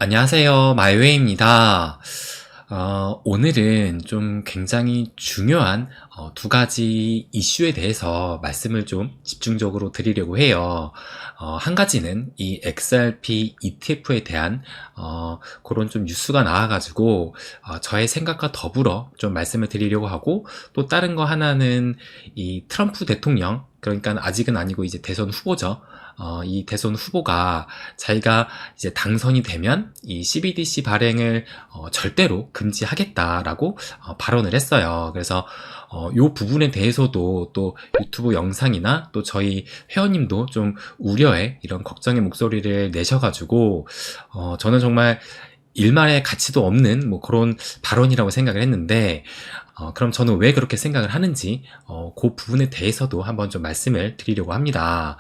안녕하세요. 마이웨이입니다. 오늘은 좀 굉장히 중요한 두 가지 이슈에 대해서 말씀을 좀 집중적으로 드리려고 해요. 한 가지는 이 XRP ETF에 대한 그런 좀 뉴스가 나와가지고 저의 생각과 더불어 좀 말씀을 드리려고 하고, 또 다른 거 하나는 이 트럼프 대통령, 그러니까 아직은 아니고 이제 대선 후보죠. 이 대선 후보가 자기가 이제 당선이 되면 이 CBDC 발행을 절대로 금지하겠다라고 발언을 했어요. 그래서 요 부분에 대해서도 또 유튜브 영상이나 또 저희 회원님도 좀 우려의 이런 걱정의 목소리를 내셔가지고 저는 정말 일말의 가치도 없는 뭐 그런 발언이라고 생각을 했는데, 그럼 저는 왜 그렇게 생각을 하는지 그 부분에 대해서도 한번 좀 말씀을 드리려고 합니다.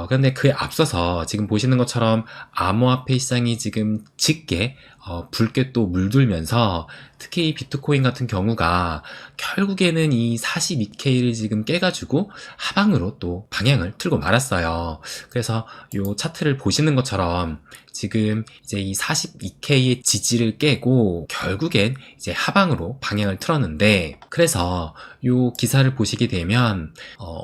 그런데 그에 앞서서 지금 보시는 것처럼 암호화폐 시장이 지금 짙게 붉게 또 물들면서, 특히 이 비트코인 같은 경우가 결국에는 이 42K를 지금 깨가지고 하방으로 또 방향을 틀고 말았어요. 그래서 요 차트를 보시는 것처럼 지금 이제 이 42K의 지지를 깨고 결국엔 이제 하방으로 방향을 틀었는데, 그래서 요 기사를 보시게 되면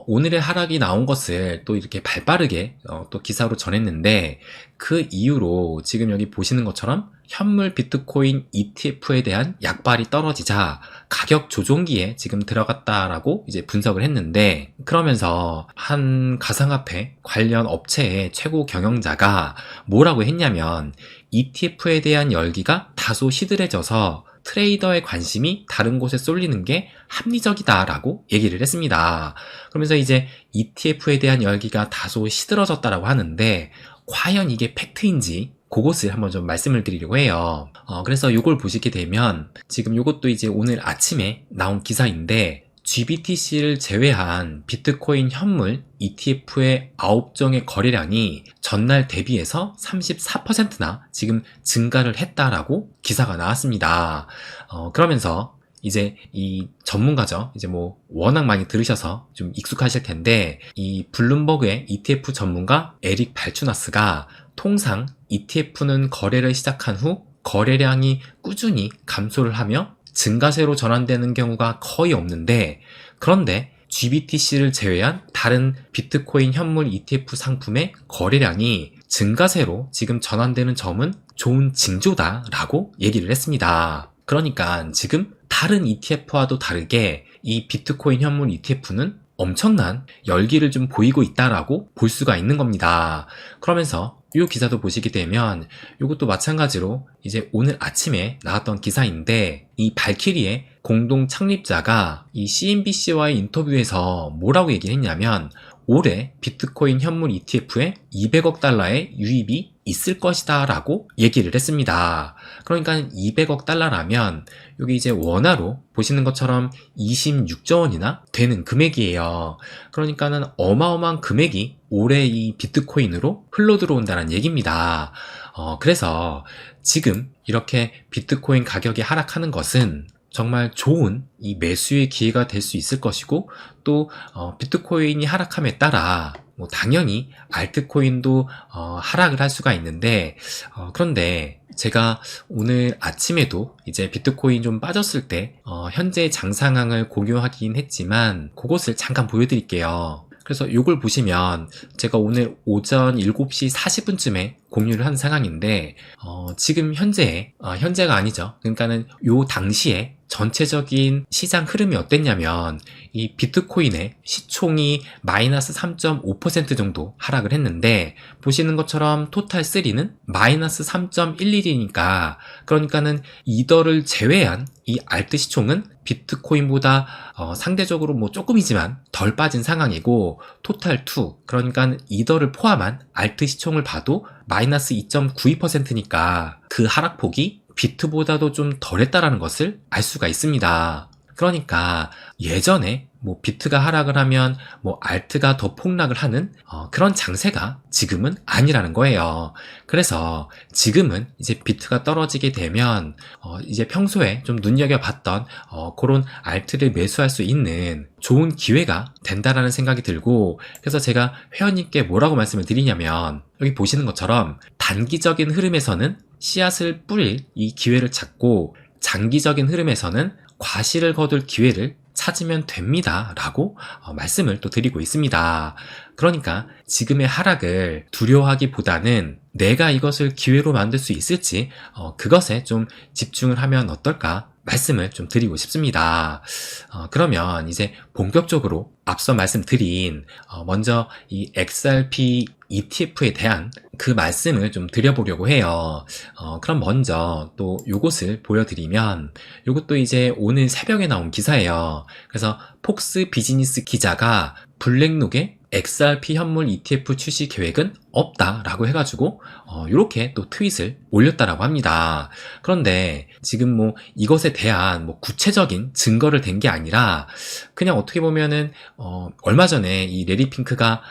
오늘의 하락이 나온 것을 또 이렇게 발빠르게 또 기사로 전했는데, 그 이후로 지금 여기 보시는 것처럼 현물 비트코인 ETF에 대한 약발이 떨어지자 가격 조종기에 지금 들어갔다라고 이제 분석을 했는데, 그러면서 한 가상화폐 관련 업체의 최고 경영자가 뭐라고 했냐면, ETF에 대한 열기가 다소 시들해져서 트레이더의 관심이 다른 곳에 쏠리는 게 합리적이다라고 얘기를 했습니다. 그러면서 이제 ETF에 대한 열기가 다소 시들어졌다라고 하는데, 과연 이게 팩트인지 그것을 한번 좀 말씀을 드리려고 해요. 그래서 요걸 보시게 되면 지금 요것도 이제 오늘 아침에 나온 기사인데, GBTC를 제외한 비트코인 현물 ETF의 9종의 거래량이 전날 대비해서 34%나 지금 증가를 했다라고 기사가 나왔습니다. 그러면서 이제 이 전문가죠. 이제 뭐 워낙 많이 들으셔서 좀 익숙하실 텐데, 이 블룸버그의 ETF 전문가 에릭 발추나스가 통상 ETF는 거래를 시작한 후 거래량이 꾸준히 감소를 하며 증가세로 전환되는 경우가 거의 없는데, 그런데 GBTC를 제외한 다른 비트코인 현물 ETF 상품의 거래량이 증가세로 지금 전환되는 점은 좋은 징조다라고 얘기를 했습니다. 그러니까 지금 다른 ETF와도 다르게 이 비트코인 현물 ETF는 엄청난 열기를 좀 보이고 있다라고 볼 수가 있는 겁니다. 그러면서 이 기사도 보시게 되면 이것도 마찬가지로 이제 오늘 아침에 나왔던 기사인데, 이 발키리의 공동 창립자가 이 CNBC와의 인터뷰에서 뭐라고 얘기를 했냐면, 올해 비트코인 현물 ETF에 200억 달러의 유입이 있을 것이다 라고 얘기를 했습니다. 그러니까 200억 달러라면 여기 이제 원화로 보시는 것처럼 26조 원이나 되는 금액이에요. 그러니까는 어마어마한 금액이 올해 이 비트코인으로 흘러 들어온다는 얘기입니다. 그래서 지금 이렇게 비트코인 가격이 하락하는 것은 정말 좋은 이 매수의 기회가 될 수 있을 것이고, 또 비트코인이 하락함에 따라 뭐 당연히 알트코인도 하락을 할 수가 있는데, 그런데 제가 오늘 아침에도 이제 비트코인 좀 빠졌을 때 현재 장 상황을 공유하긴 했지만 그것을 잠깐 보여드릴게요. 그래서 이걸 보시면 제가 오늘 오전 7시 40분쯤에 공유를 한 상황인데, 지금 현재가 아니죠. 그러니까는 요 당시에 전체적인 시장 흐름이 어땠냐면, 이 비트코인의 시총이 마이너스 3.5% 정도 하락을 했는데, 보시는 것처럼 토탈 3는 마이너스 3.11이니까, 그러니까는 이더를 제외한 이 알트 시총은 비트코인보다 상대적으로 뭐 조금이지만 덜 빠진 상황이고, 토탈 2, 그러니까 이더를 포함한 알트 시총을 봐도 마이너스 2.92%니까 그 하락폭이 비트보다도 좀 덜했다라는 것을 알 수가 있습니다. 그러니까 예전에 뭐 비트가 하락을 하면 뭐 알트가 더 폭락을 하는 그런 장세가 지금은 아니라는 거예요. 그래서 지금은 이제 비트가 떨어지게 되면 이제 평소에 좀 눈여겨봤던 그런 알트를 매수할 수 있는 좋은 기회가 된다라는 생각이 들고, 그래서 제가 회원님께 뭐라고 말씀을 드리냐면, 여기 보시는 것처럼 단기적인 흐름에서는 씨앗을 뿌릴 이 기회를 찾고 장기적인 흐름에서는 과실을 거둘 기회를 찾으면 됩니다 라고 말씀을 또 드리고 있습니다. 그러니까 지금의 하락을 두려워하기보다는 내가 이것을 기회로 만들 수 있을지 그것에 좀 집중을 하면 어떨까 말씀을 좀 드리고 싶습니다. 그러면 이제 본격적으로 앞서 말씀드린 먼저 이 XRP ETF에 대한 그 말씀을 좀 드려보려고 해요. 그럼 먼저 또 요것을 보여드리면 요것도 이제 오늘 새벽에 나온 기사예요. 그래서 폭스 비즈니스 기자가 블랙록의 XRP 현물 ETF 출시 계획은 없다라고 해가지고 이렇게 또 트윗을 올렸다라고 합니다. 그런데 지금 뭐 이것에 대한 뭐 구체적인 증거를 댄 게 아니라 그냥 어떻게 보면은 얼마 전에 이 레리 핑크가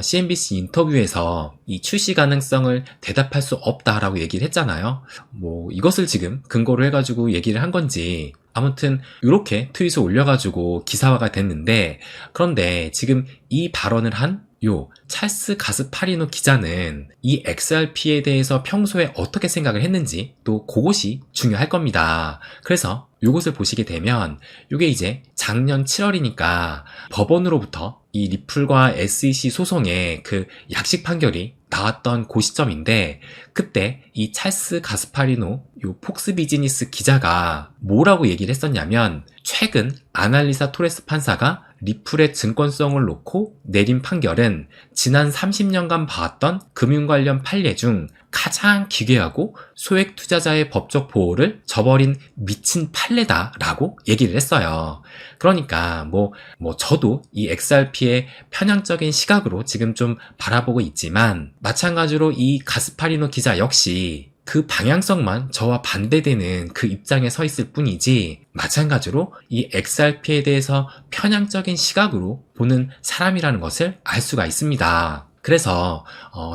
CNBC 인터뷰에서 이 출시 가능성을 대답할 수 없다라고 얘기를 했잖아요. 뭐 이것을 지금 근거로 해가지고 얘기를 한 건지 아무튼 이렇게 트윗을 올려가지고 기사화가 됐는데, 그런데 지금 이 발언을 한 요 찰스 가스파리노 기자는 이 XRP에 대해서 평소에 어떻게 생각을 했는지 또 그것이 중요할 겁니다. 그래서 요것을 보시게 되면 요게 이제 작년 7월이니까 법원으로부터 이 리플과 SEC 소송의 그 약식 판결이 나왔던 그 시점인데, 그때 이 찰스 가스파리노 요 폭스 비즈니스 기자가 뭐라고 얘기를 했었냐면, 최근 아날리사 토레스 판사가 리플의 증권성을 놓고 내린 판결은 지난 30년간 봐왔던 금융 관련 판례 중 가장 기괴하고 소액 투자자의 법적 보호를 저버린 미친 판례다라고 얘기를 했어요. 그러니까 뭐 저도 이 XRP의 편향적인 시각으로 지금 좀 바라보고 있지만, 마찬가지로 이 가스파리노 기자 역시 그 방향성만 저와 반대되는 그 입장에 서 있을 뿐이지, 마찬가지로 이 XRP에 대해서 편향적인 시각으로 보는 사람이라는 것을 알 수가 있습니다. 그래서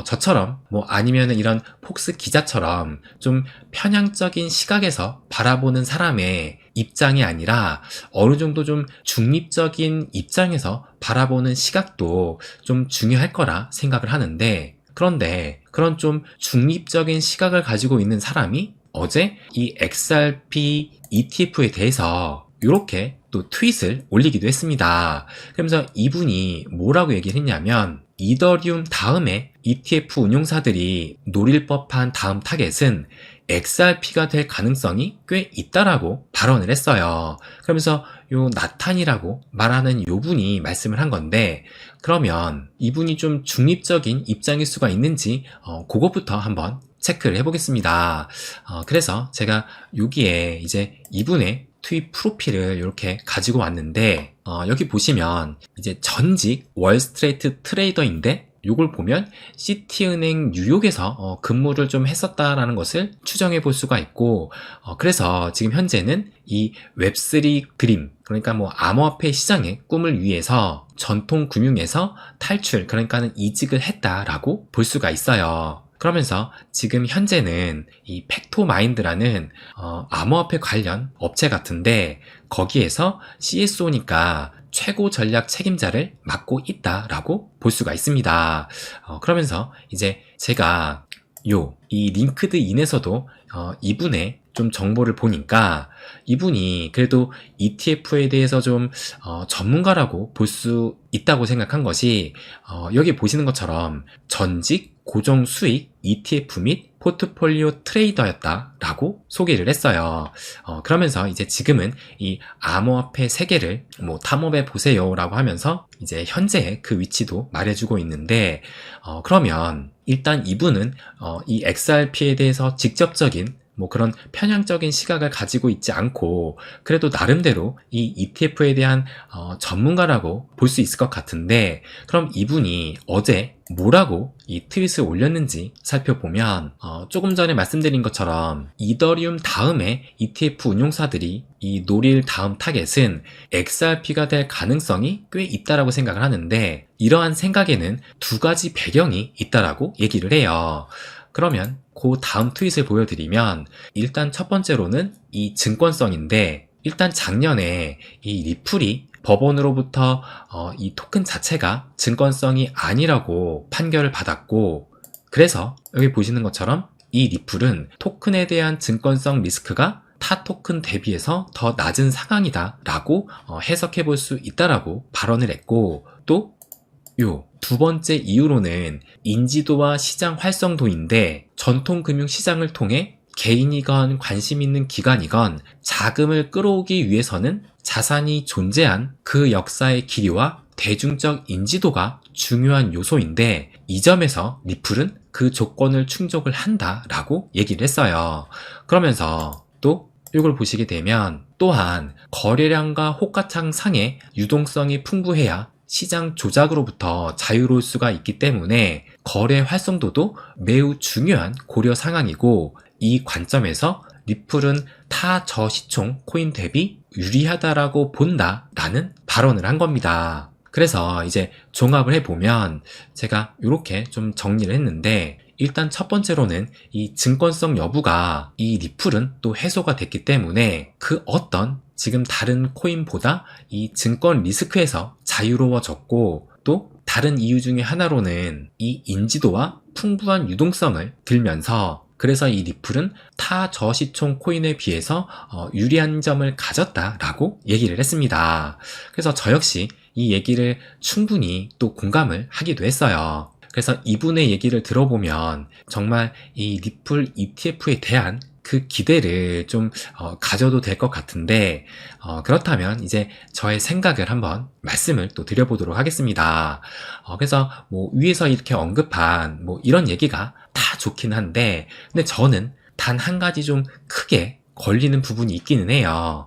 저처럼 뭐 아니면 이런 폭스 기자처럼 좀 편향적인 시각에서 바라보는 사람의 입장이 아니라 어느 정도 좀 중립적인 입장에서 바라보는 시각도 좀 중요할 거라 생각을 하는데, 그런데 그런 좀 중립적인 시각을 가지고 있는 사람이 어제 이 XRP ETF에 대해서 이렇게 또 트윗을 올리기도 했습니다. 그러면서 이분이 뭐라고 얘기를 했냐면, 이더리움 다음에 ETF 운용사들이 노릴 법한 다음 타겟은 XRP가 될 가능성이 꽤 있다라고 발언을 했어요. 그러면서 요 나탄이라고 말하는 요 분이 말씀을 한 건데, 그러면 이분이 좀 중립적인 입장일 수가 있는지 그것부터 한번 체크를 해보겠습니다. 그래서 제가 여기에 이제 이분의 트윗 프로필을 이렇게 가지고 왔는데, 여기 보시면 이제 전직 월스트리트 트레이더인데, 요걸 보면 시티은행 뉴욕에서 근무를 좀 했었다라는 것을 추정해 볼 수가 있고, 그래서 지금 현재는 이 웹3 드림, 그러니까 뭐 암호화폐 시장의 꿈을 위해서 전통 금융에서 탈출, 그러니까는 이직을 했다라고 볼 수가 있어요. 그러면서 지금 현재는 이 팩토마인드라는 암호화폐 관련 업체 같은데, 거기에서 CSO니까 최고 전략 책임자를 맡고 있다라고 볼 수가 있습니다. 그러면서 이제 제가 이 링크드인에서도 이분의 좀 정보를 보니까, 이분이 그래도 ETF에 대해서 좀 전문가라고 볼 수 있다고 생각한 것이, 여기 보시는 것처럼 전직 고정 수익 ETF 및 포트폴리오 트레이더였다라고 소개를 했어요. 그러면서 이제 지금은 이 암호화폐 세계를 뭐 탐험해 보세요라고 하면서 이제 현재의 그 위치도 말해주고 있는데, 그러면 일단 이분은 이 XRP에 대해서 직접적인 뭐 그런 편향적인 시각을 가지고 있지 않고, 그래도 나름대로 이 ETF에 대한 전문가라고 볼 수 있을 것 같은데, 그럼 이분이 어제 뭐라고 이 트윗을 올렸는지 살펴보면, 조금 전에 말씀드린 것처럼 이더리움 다음에 ETF 운용사들이 이 노릴 다음 타겟은 XRP가 될 가능성이 꽤 있다라고 생각을 하는데, 이러한 생각에는 두 가지 배경이 있다라고 얘기를 해요. 그러면 그 다음 트윗을 보여드리면, 일단 첫 번째로는 이 증권성인데, 일단 작년에 이 리플이 법원으로부터 이 토큰 자체가 증권성이 아니라고 판결을 받았고, 그래서 여기 보시는 것처럼 이 리플은 토큰에 대한 증권성 리스크가 타 토큰 대비해서 더 낮은 상황이다 라고 해석해 볼 수 있다라고 발언을 했고, 또 요 두 번째 이유로는 인지도와 시장 활성도인데, 전통 금융시장을 통해 개인이건 관심 있는 기관이건 자금을 끌어오기 위해서는 자산이 존재한 그 역사의 길이와 대중적 인지도가 중요한 요소인데, 이 점에서 리플은 그 조건을 충족을 한다라고 얘기를 했어요. 그러면서 또 이걸 보시게 되면, 또한 거래량과 호가창 상의 유동성이 풍부해야 시장 조작으로부터 자유로울 수가 있기 때문에 거래 활성도도 매우 중요한 고려 상황이고, 이 관점에서 리플은 타 저시총 코인 대비 유리하다라고 본다라는 발언을 한 겁니다. 그래서 이제 종합을 해보면 제가 이렇게 좀 정리를 했는데, 일단 첫 번째로는 이 증권성 여부가 이 리플은 또 해소가 됐기 때문에 그 어떤 지금 다른 코인보다 이 증권 리스크에서 자유로워졌고, 또 다른 이유 중에 하나로는 이 인지도와 풍부한 유동성을 들면서, 그래서 이 리플은 타 저시총 코인에 비해서 유리한 점을 가졌다라고 얘기를 했습니다. 그래서 저 역시 이 얘기를 충분히 또 공감을 하기도 했어요. 그래서 이분의 얘기를 들어보면 정말 이 리플 ETF에 대한 그 기대를 좀 가져도 될 것 같은데, 그렇다면 이제 저의 생각을 한번 말씀을 또 드려보도록 하겠습니다. 그래서 뭐 위에서 이렇게 언급한 뭐 이런 얘기가 다 좋긴 한데, 근데 저는 단 한 가지 좀 크게 걸리는 부분이 있기는 해요.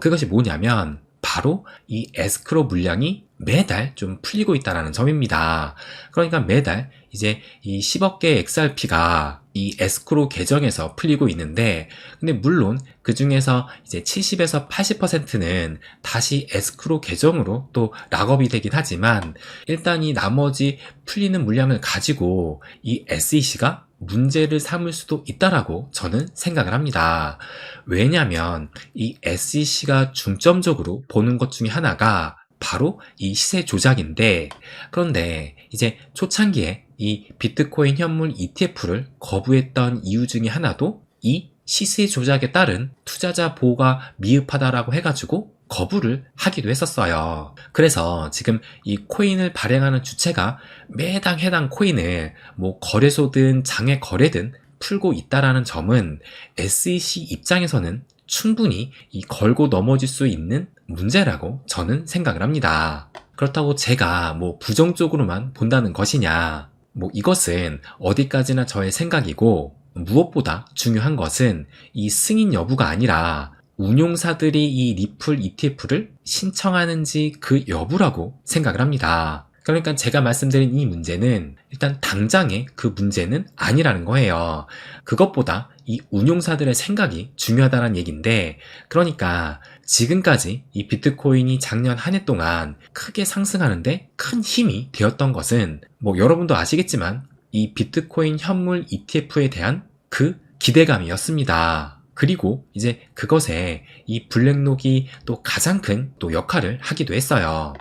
그것이 뭐냐면 바로 이 에스크로 물량이 매달 좀 풀리고 있다는 점입니다. 그러니까 매달 이제 이 10억 개의 XRP가 이 에스크로 계정에서 풀리고 있는데, 근데 물론 그 중에서 이제 70에서 80%는 다시 에스크로 계정으로 또 락업이 되긴 하지만, 일단 이 나머지 풀리는 물량을 가지고 이 SEC가 문제를 삼을 수도 있다라고 저는 생각을 합니다. 왜냐하면 이 SEC가 중점적으로 보는 것 중에 하나가 바로 이 시세 조작인데, 그런데 이제 초창기에 이 비트코인 현물 ETF를 거부했던 이유 중에 하나도 이 시세 조작에 따른 투자자 보호가 미흡하다라고 해가지고 거부를 하기도 했었어요. 그래서 지금 이 코인을 발행하는 주체가 매당 해당 코인을 뭐 거래소든 장외 거래든 풀고 있다라는 점은 SEC 입장에서는 충분히 이 걸고 넘어질 수 있는 문제라고 저는 생각을 합니다. 그렇다고 제가 뭐 부정적으로만 본다는 것이냐, 뭐 이것은 어디까지나 저의 생각이고, 무엇보다 중요한 것은 이 승인 여부가 아니라 운용사들이 이 리플 ETF를 신청하는지 그 여부라고 생각을 합니다. 그러니까 제가 말씀드린 이 문제는 일단 당장의 그 문제는 아니라는 거예요. 그것보다 이 운용사들의 생각이 중요하다는 얘기인데, 그러니까 지금까지 이 비트코인이 작년 한 해 동안 크게 상승하는데 큰 힘이 되었던 것은 뭐 여러분도 아시겠지만 이 비트코인 현물 ETF에 대한 그 기대감이었습니다. 그리고 이제 그것에 이 블랙록이 또 가장 큰 또 역할을 하기도 했어요.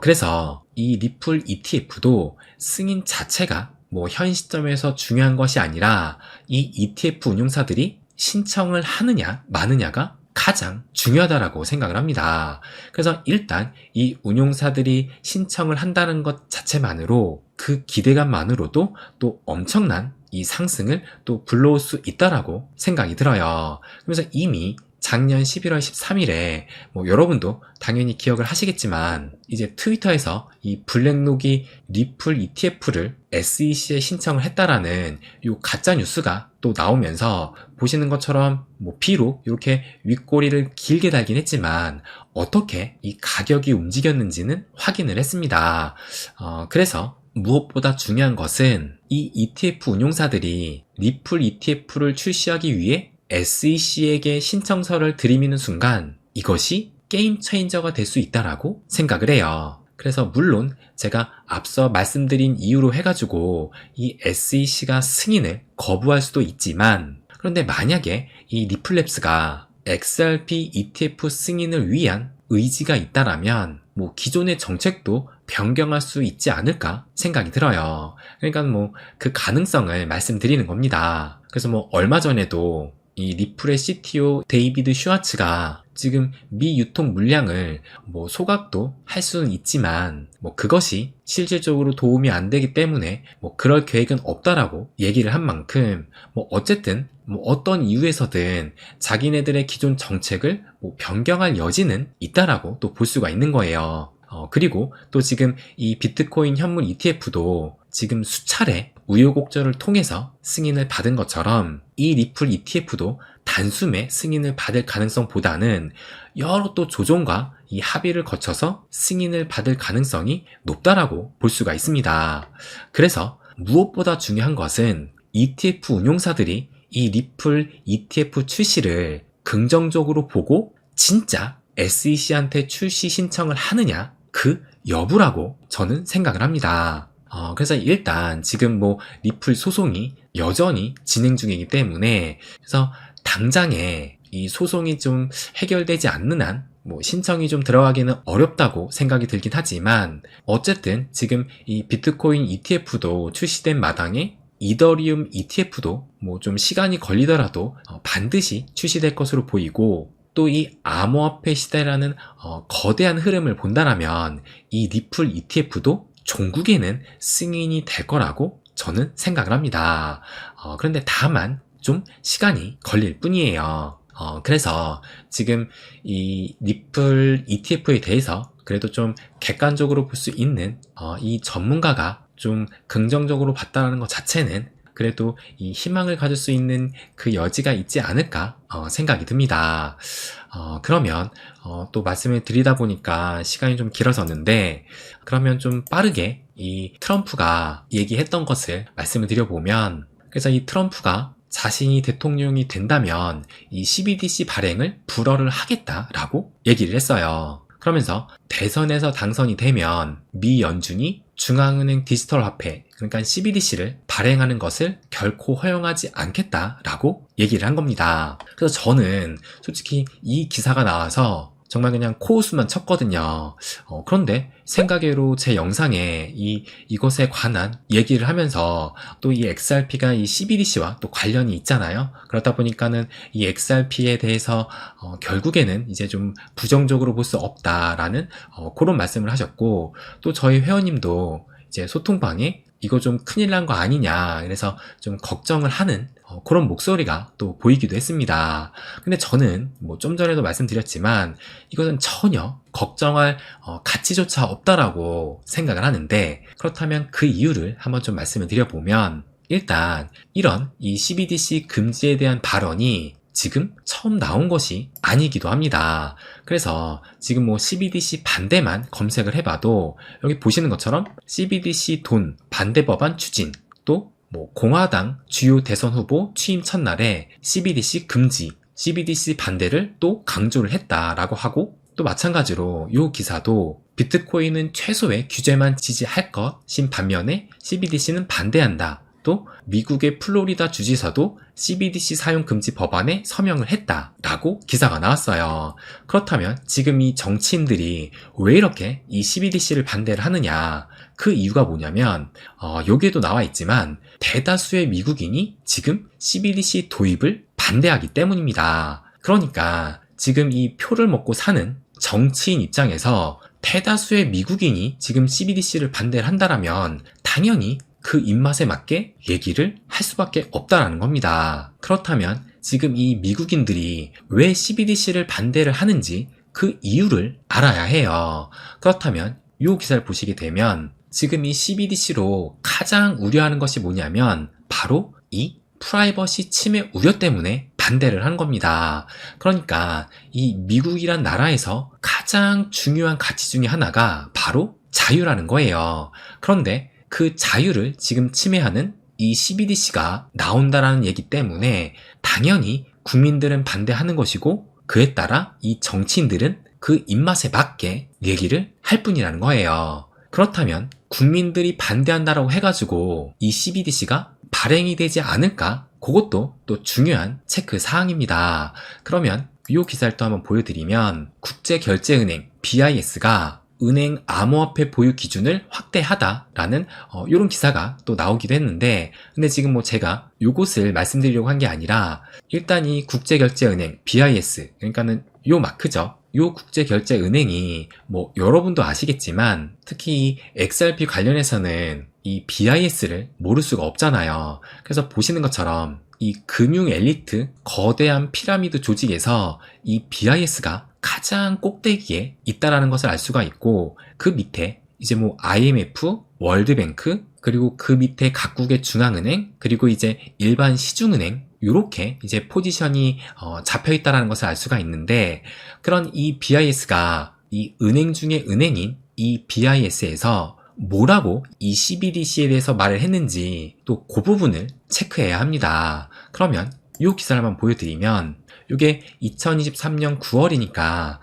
그래서 이 리플 ETF도 승인 자체가 뭐 현 시점에서 중요한 것이 아니라 이 ETF 운용사들이 신청을 하느냐 마느냐가 가장 중요하다라고 생각을 합니다. 그래서 일단 이 운용사들이 신청을 한다는 것 자체만으로 그 기대감만으로도 또 엄청난 이 상승을 또 불러올 수 있다라고 생각이 들어요. 그래서 이미 작년 11월 13일에 뭐 여러분도 당연히 기억을 하시겠지만, 이제 트위터에서 이 블랙록이 리플 ETF를 SEC에 신청을 했다라는 요 가짜 뉴스가 또 나오면서, 보시는 것처럼 뭐 비록 이렇게 윗꼬리를 길게 달긴 했지만 어떻게 이 가격이 움직였는지는 확인을 했습니다. 그래서 무엇보다 중요한 것은 이 ETF 운용사들이 리플 ETF를 출시하기 위해 SEC에게 신청서를 들이미는 순간 이것이 게임 체인저가 될 수 있다라고 생각을 해요. 그래서 물론 제가 앞서 말씀드린 이유로 해가지고 이 SEC가 승인을 거부할 수도 있지만, 그런데 만약에 이 리플랩스가 XRP ETF 승인을 위한 의지가 있다라면 뭐 기존의 정책도 변경할 수 있지 않을까 생각이 들어요. 그러니까 뭐 그 가능성을 말씀드리는 겁니다. 그래서 뭐 얼마 전에도 이 리플의 CTO 데이비드 슈와츠가 지금 미 유통 물량을 뭐 소각도 할 수는 있지만 뭐 그것이 실질적으로 도움이 안 되기 때문에 뭐 그럴 계획은 없다라고 얘기를 한 만큼 뭐 어쨌든 뭐 어떤 이유에서든 자기네들의 기존 정책을 뭐 변경할 여지는 있다라고 또 볼 수가 있는 거예요. 그리고 또 지금 이 비트코인 현물 ETF도 지금 수차례 우여곡절을 통해서 승인을 받은 것처럼 이 리플 ETF도 단숨에 승인을 받을 가능성보다는 여러 또 조정과 이 합의를 거쳐서 승인을 받을 가능성이 높다라고 볼 수가 있습니다. 그래서 무엇보다 중요한 것은 ETF 운용사들이 이 리플 ETF 출시를 긍정적으로 보고 진짜 SEC한테 출시 신청을 하느냐 그 여부라고 저는 생각을 합니다. 그래서 일단 지금 뭐 리플 소송이 여전히 진행 중이기 때문에 그래서 당장에 이 소송이 좀 해결되지 않는 한 뭐 신청이 좀 들어가기는 어렵다고 생각이 들긴 하지만 어쨌든 지금 이 비트코인 ETF도 출시된 마당에 이더리움 ETF도 뭐 좀 시간이 걸리더라도 반드시 출시될 것으로 보이고 또 이 암호화폐 시대라는 거대한 흐름을 본다라면 이 리플 ETF도 종국에는 승인이 될 거라고 저는 생각을 합니다. 그런데 다만 좀 시간이 걸릴 뿐이에요. 그래서 지금 이 리플 ETF에 대해서 그래도 좀 객관적으로 볼 수 있는 이 전문가가 좀 긍정적으로 봤다는 것 자체는 그래도 이 희망을 가질 수 있는 그 여지가 있지 않을까 생각이 듭니다. 그러면 또 말씀을 드리다 보니까 시간이 좀 길어졌는데 그러면 좀 빠르게 이 트럼프가 얘기했던 것을 말씀을 드려보면 그래서 이 트럼프가 자신이 대통령이 된다면 이 CBDC 발행을 불허를 하겠다라고 얘기를 했어요. 그러면서 대선에서 당선이 되면 미 연준이 중앙은행 디지털 화폐 그러니까 CBDC를 발행하는 것을 결코 허용하지 않겠다라고 얘기를 한 겁니다. 그래서 저는 솔직히 이 기사가 나와서 정말 그냥 코웃음만 쳤거든요. 그런데 생각외로 제 영상에 이것에 관한 얘기를 하면서 또 이 XRP가 이 CBDC와 또 관련이 있잖아요. 그렇다 보니까는 이 XRP에 대해서 결국에는 이제 좀 부정적으로 볼 수 없다라는 그런 말씀을 하셨고 또 저희 회원님도 이제 소통방에 이거 좀 큰일 난 거 아니냐 그래서 좀 걱정을 하는 그런 목소리가 또 보이기도 했습니다. 근데 저는 뭐 좀 전에도 말씀드렸지만 이것은 전혀 걱정할 가치조차 없다라고 생각을 하는데 그렇다면 그 이유를 한번 좀 말씀을 드려보면 일단 이런 이 CBDC 금지에 대한 발언이 지금 처음 나온 것이 아니기도 합니다. 그래서 지금 뭐 CBDC 반대만 검색을 해봐도 여기 보시는 것처럼 CBDC 돈 반대 법안 추진 또 뭐 공화당 주요 대선 후보 취임 첫날에 CBDC 금지, CBDC 반대를 또 강조를 했다라고 하고 또 마찬가지로 이 기사도 비트코인은 최소의 규제만 지지할 것인 반면에 CBDC는 반대한다. 또 미국의 플로리다 주지사도 CBDC 사용 금지 법안에 서명을 했다라고 기사가 나왔어요. 그렇다면 지금 이 정치인들이 왜 이렇게 이 CBDC를 반대를 하느냐? 그 이유가 뭐냐면 여기에도 나와 있지만 대다수의 미국인이 지금 CBDC 도입을 반대하기 때문입니다. 그러니까 지금 이 표를 먹고 사는 정치인 입장에서 대다수의 미국인이 지금 CBDC를 반대를 한다라면 당연히 그 입맛에 맞게 얘기를 할 수밖에 없다라는 겁니다. 그렇다면 지금 이 미국인들이 왜 CBDC를 반대를 하는지 그 이유를 알아야 해요. 그렇다면 이 기사를 보시게 되면 지금 이 CBDC로 가장 우려하는 것이 뭐냐면 바로 이 프라이버시 침해 우려 때문에 반대를 한 겁니다. 그러니까 이 미국이란 나라에서 가장 중요한 가치 중에 하나가 바로 자유라는 거예요. 그런데 그 자유를 지금 침해하는 이 CBDC가 나온다라는 얘기 때문에 당연히 국민들은 반대하는 것이고 그에 따라 이 정치인들은 그 입맛에 맞게 얘기를 할 뿐이라는 거예요. 그렇다면 국민들이 반대한다라고 해가지고 이 CBDC가 발행이 되지 않을까? 그것도 또 중요한 체크 사항입니다. 그러면 이 기사를 또 한번 보여드리면 국제결제은행 BIS가 은행 암호화폐 보유 기준을 확대하다라는 이런 기사가 또 나오기도 했는데, 근데 지금 뭐 제가 요것을 말씀드리려고 한 게 아니라 일단 이 국제결제은행 BIS, 그러니까는 요 마크죠. 요 국제결제은행이 뭐 여러분도 아시겠지만 특히 이 XRP 관련해서는 이 BIS를 모를 수가 없잖아요. 그래서 보시는 것처럼 이 금융 엘리트 거대한 피라미드 조직에서 이 BIS가 가장 꼭대기에 있다라는 것을 알 수가 있고, 그 밑에 이제 뭐 IMF, 월드뱅크, 그리고 그 밑에 각국의 중앙은행, 그리고 이제 일반 시중은행, 요렇게 이제 포지션이 잡혀 있다라는 것을 알 수가 있는데, 그런 이 BIS가 이 은행 중에 은행인 이 BIS에서 뭐라고 이 CBDC에 대해서 말을 했는지 또 그 부분을 체크해야 합니다. 그러면 이 기사를 한번 보여드리면, 이게 2023년 9월이니까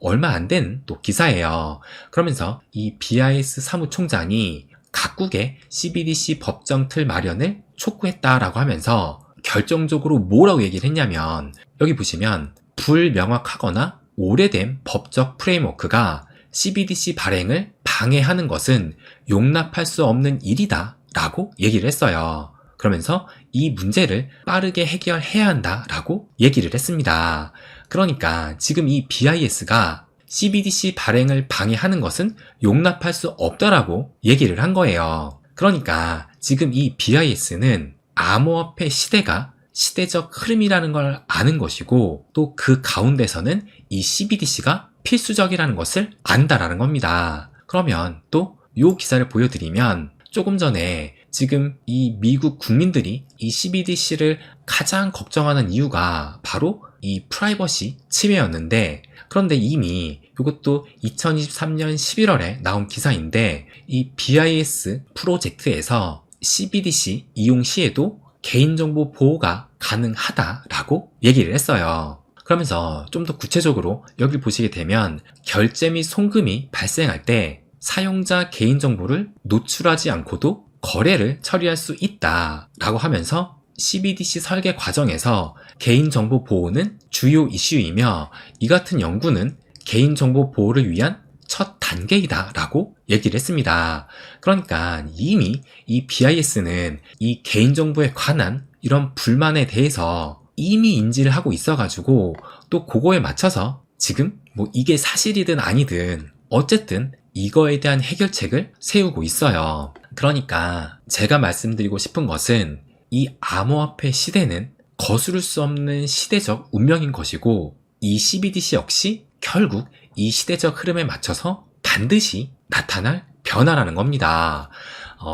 얼마 안 된 또 기사예요. 그러면서 이 BIS 사무총장이 각국의 CBDC 법정 틀 마련을 촉구했다라고 하면서 결정적으로 뭐라고 얘기를 했냐면, 여기 보시면 불명확하거나 오래된 법적 프레임워크가 CBDC 발행을 방해하는 것은 용납할 수 없는 일이다 라고 얘기를 했어요. 그러면서 이 문제를 빠르게 해결해야 한다라고 얘기를 했습니다. 그러니까 지금 이 BIS가 CBDC 발행을 방해하는 것은 용납할 수 없다라고 얘기를 한 거예요. 그러니까 지금 이 BIS는 암호화폐 시대가 시대적 흐름이라는 걸 아는 것이고, 또 그 가운데서는 이 CBDC가 필수적이라는 것을 안다라는 겁니다. 그러면 또 이 기사를 보여드리면, 조금 전에 지금 이 미국 국민들이 이 CBDC를 가장 걱정하는 이유가 바로 이 프라이버시 침해였는데, 그런데 이미 이것도 2023년 11월에 나온 기사인데, 이 BIS 프로젝트에서 CBDC 이용 시에도 개인정보 보호가 가능하다라고 얘기를 했어요. 그러면서 좀 더 구체적으로 여기 보시게 되면, 결제 및 송금이 발생할 때 사용자 개인정보를 노출하지 않고도 거래를 처리할 수 있다라고 하면서, CBDC 설계 과정에서 개인정보 보호는 주요 이슈이며 이 같은 연구는 개인정보 보호를 위한 첫 단계이다 라고 얘기를 했습니다. 그러니까 이미 이 BIS는 이 개인정보에 관한 이런 불만에 대해서 이미 인지를 하고 있어가지고, 또 그거에 맞춰서 지금 뭐 이게 사실이든 아니든 어쨌든 이거에 대한 해결책을 세우고 있어요. 그러니까 제가 말씀드리고 싶은 것은, 이 암호화폐 시대는 거스를 수 없는 시대적 운명인 것이고, 이 CBDC 역시 결국 이 시대적 흐름에 맞춰서 반드시 나타날 변화라는 겁니다.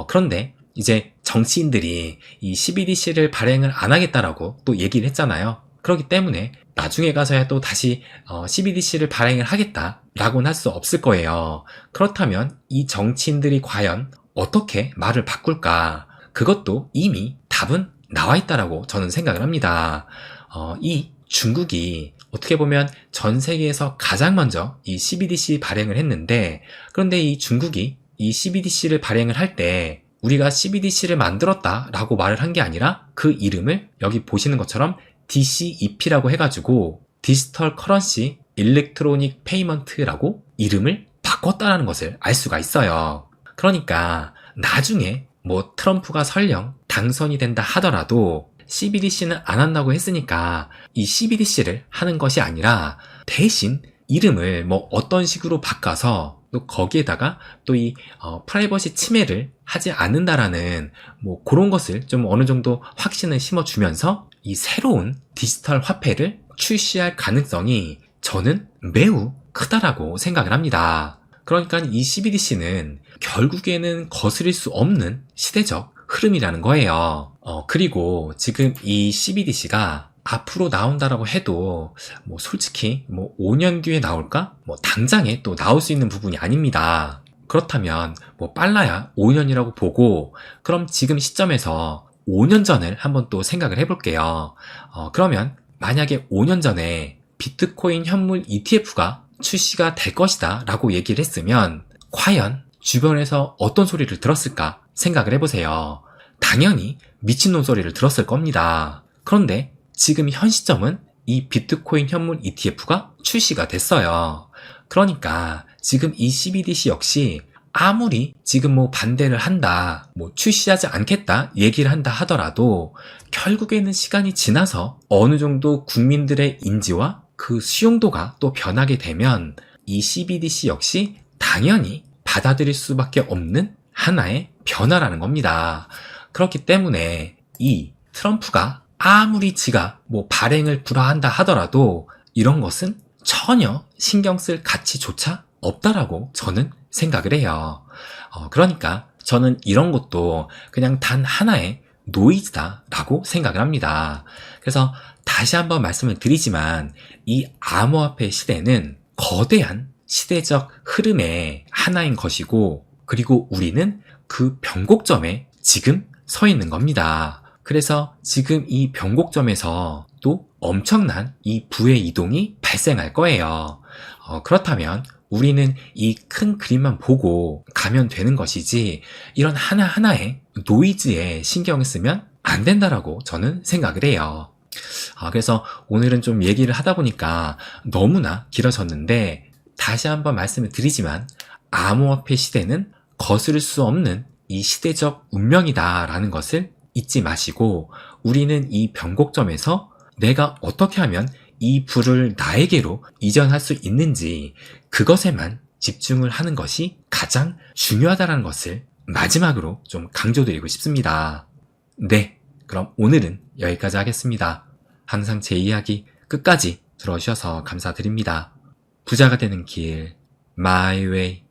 그런데 이제 정치인들이 이 CBDC를 발행을 안 하겠다라고 또 얘기를 했잖아요. 그렇기 때문에 나중에 가서야 또 다시 CBDC를 발행을 하겠다라고는 할 수 없을 거예요. 그렇다면 이 정치인들이 과연 어떻게 말을 바꿀까? 그것도 이미 답은 나와 있다라고 저는 생각을 합니다. 이 중국이 어떻게 보면 전 세계에서 가장 먼저 이 CBDC 발행을 했는데, 그런데 이 중국이 이 CBDC를 발행을 할 때 우리가 CBDC를 만들었다라고 말을 한 게 아니라, 그 이름을 여기 보시는 것처럼 DCEP라고 해가지고 디지털 커런시 일렉트로닉 페이먼트라고 이름을 바꿨다라는 것을 알 수가 있어요. 그러니까 나중에 뭐 트럼프가 설령 당선이 된다 하더라도 CBDC는 안 한다고 했으니까 이 CBDC를 하는 것이 아니라, 대신 이름을 뭐 어떤 식으로 바꿔서 또 거기에다가 또 이 프라이버시 침해를 하지 않는다라는 뭐 그런 것을 좀 어느 정도 확신을 심어주면서 이 새로운 디지털 화폐를 출시할 가능성이 저는 매우 크다라고 생각을 합니다. 그러니까 이 CBDC는 결국에는 거스릴 수 없는 시대적 흐름이라는 거예요. 그리고 지금 이 CBDC가 앞으로 나온다라고 해도 뭐 솔직히 뭐 5년 뒤에 나올까? 뭐 당장에 또 나올 수 있는 부분이 아닙니다. 그렇다면 뭐 빨라야 5년이라고 보고, 그럼 지금 시점에서 5년 전을 한번 또 생각을 해볼게요. 그러면 만약에 5년 전에 비트코인 현물 ETF가 출시가 될 것이다 라고 얘기를 했으면, 과연 주변에서 어떤 소리를 들었을까 생각을 해보세요. 당연히 미친놈 소리를 들었을 겁니다. 그런데 지금 현 시점은 이 비트코인 현물 ETF가 출시가 됐어요. 그러니까 지금 이 CBDC 역시 아무리 지금 뭐 반대를 한다, 뭐 출시하지 않겠다 얘기를 한다 하더라도 결국에는 시간이 지나서 어느 정도 국민들의 인지와 그 수용도가 또 변하게 되면 이 CBDC 역시 당연히 받아들일 수밖에 없는 하나의 변화라는 겁니다. 그렇기 때문에 이 트럼프가 아무리 지가 뭐 발행을 불허한다 하더라도 이런 것은 전혀 신경 쓸 가치조차 없다라고 저는 생각을 해요. 그러니까 저는 이런 것도 그냥 단 하나의 노이즈다라고 생각을 합니다. 그래서 다시 한번 말씀을 드리지만 이 암호화폐 시대는 거대한 시대적 흐름의 하나인 것이고, 그리고 우리는 그 변곡점에 지금 서 있는 겁니다. 그래서 지금 이 변곡점에서 또 엄청난 이 부의 이동이 발생할 거예요. 그렇다면 우리는 이 큰 그림만 보고 가면 되는 것이지 이런 하나하나의 노이즈에 신경을 쓰면 안 된다라고 저는 생각을 해요. 그래서 오늘은 좀 얘기를 하다 보니까 너무나 길어졌는데 다시 한번 말씀을 드리지만 암호화폐 시대는 거스를 수 없는 이 시대적 운명이다라는 것을 잊지 마시고 우리는 이 변곡점에서 내가 어떻게 하면 이 부를 나에게로 이전할 수 있는지 그것에만 집중을 하는 것이 가장 중요하다는 것을 마지막으로 좀 강조드리고 싶습니다. 네, 그럼 오늘은 여기까지 하겠습니다. 항상 제 이야기 끝까지 들어주셔서 감사드립니다. 부자가 되는 길, My Way.